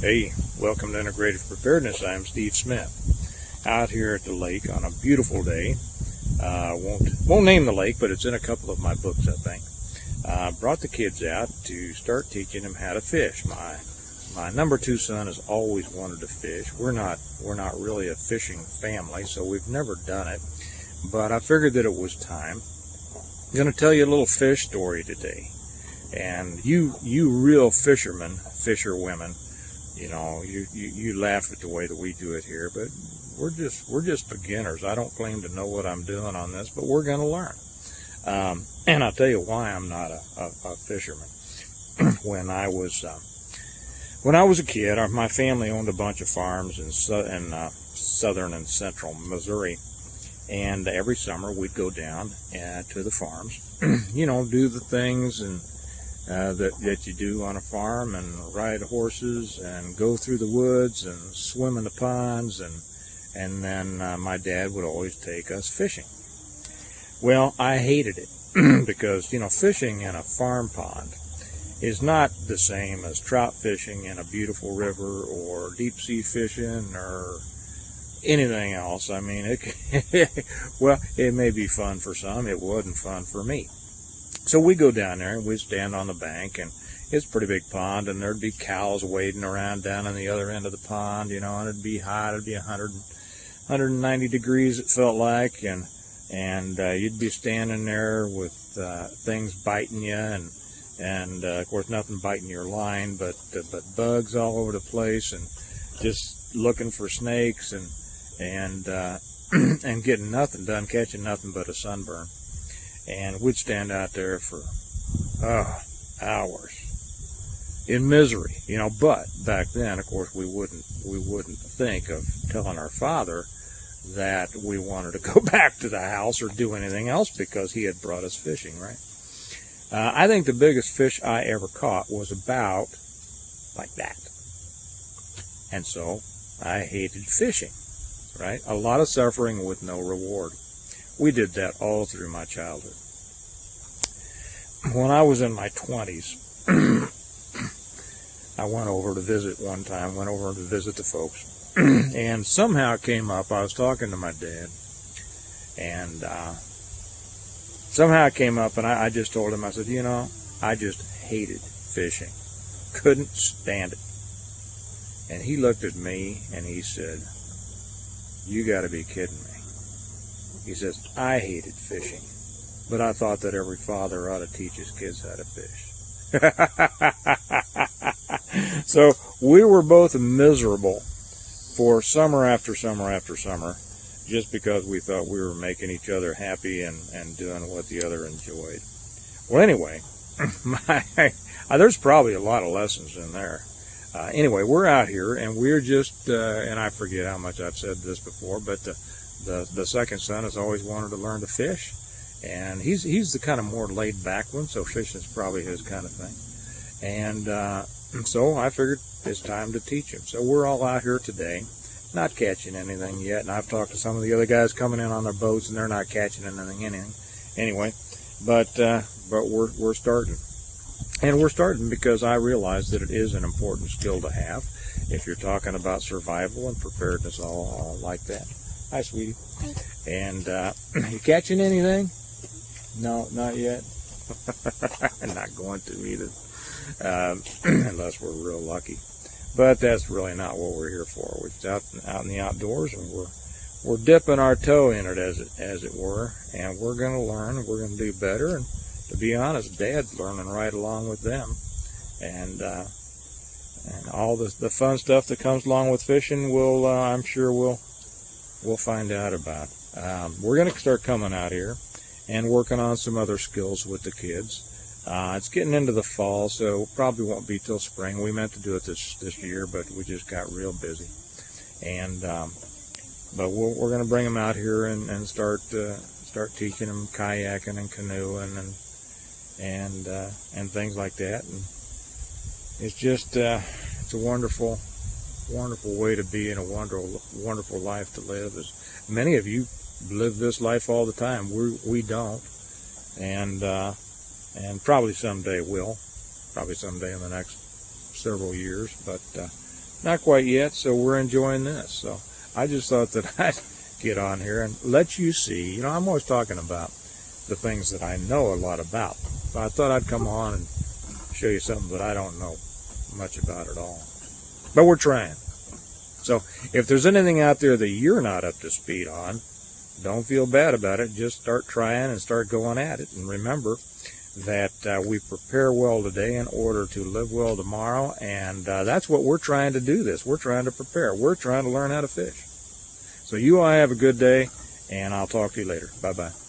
Hey, welcome to Integrative Preparedness. I'm Steve Smith, out here at the lake on a beautiful day. Won't name the lake, but it's in a couple of my books, I think. Brought the kids out to start teaching them how to fish. My number 2 son has always wanted to fish. We're not really a fishing family, so we've never done it. But I figured that it was time. I'm going to tell you a little fish story today. And you real fisherwomen, you know, you laugh at the way that we do it here, but we're just beginners. I don't claim to know what I'm doing on this, but we're going to learn. And I'll tell you why I'm not a fisherman. When I was a kid, my family owned a bunch of farms in southern and central Missouri, and every summer we'd go down to the farms, you know, do the things and that you do on a farm, and ride horses and go through the woods and swim in the ponds, and then my dad would always take us fishing. Well, I hated it because, you know, fishing in a farm pond is not the same as trout fishing in a beautiful river or deep sea fishing or anything else. I mean, well, it may be fun for some. It wasn't fun for me. So we go down there and we stand on the bank, and it's a pretty big pond, and there'd be cows wading around down on the other end of the pond, you know, and it'd be hot. It'd be 190 degrees, it felt like, and you'd be standing there with things biting you, and of course nothing biting your line, but bugs all over the place, and just looking for snakes, and getting nothing done, catching nothing but a sunburn. And we'd stand out there for hours in misery, you know. But back then, of course, we wouldn't think of telling our father that we wanted to go back to the house or do anything else because he had brought us fishing, right? I think the biggest fish I ever caught was about like that. And so I hated fishing, right? A lot of suffering with no reward. We did that all through my childhood. When I was in my 20s, I went over to visit the folks, and somehow it came up. I was talking to my dad, and somehow it came up, and I just told him, I said, you know, I just hated fishing. Couldn't stand it. And he looked at me, and he said, you got to be kidding me. He says, I hated fishing, but I thought that every father ought to teach his kids how to fish. So we were both miserable for summer after summer after summer, just because we thought we were making each other happy and doing what the other enjoyed. Well, anyway, there's probably a lot of lessons in there. Anyway, we're out here, and we're just, and I forget how much I've said this before, but the second son has always wanted to learn to fish, and he's the kind of more laid back one, so fishing is probably his kind of thing. And so I figured it's time to teach him. So we're all out here today, not catching anything yet, and I've talked to some of the other guys coming in on their boats, and they're not catching anything anyway. But we're starting. And we're starting because I realize that it is an important skill to have if you're talking about survival and preparedness, all like that. Hi, sweetie. Hi. And you catching anything? No, not yet. I'm not going to either, unless we're real lucky. But that's really not what we're here for. We're just out in the outdoors, and we're dipping our toe in it, as it were, and we're going to learn, and we're going to do better. And to be honest, Dad's learning right along with them, and all the fun stuff that comes along with fishing, I'm sure we'll find out about. We're going to start coming out here and working on some other skills with the kids. It's getting into the fall, so probably won't be till spring. We meant to do it this year, but we just got real busy. And but we're going to bring them out here and start teaching them kayaking and canoeing and things like that. And it's just it's a wonderful way to be, and a wonderful life to live. As many of you live this life all the time. We don't, and probably someday will. Probably someday in the next several years. But Not quite yet, so we're enjoying this. So I just thought that I'd get on here and let you see. I'm always talking about the things that I know a lot about. But I thought I'd come on and show you something that I don't know much about at all. But we're trying. So if there's anything out there that you're not up to speed on, don't feel bad about it. Just start trying and start going at it. And remember that we prepare well today in order to live well tomorrow. And that's what we're trying to do this. We're trying to prepare. We're trying to learn how to fish. So you all have a good day, and I'll talk to you later. Bye-bye.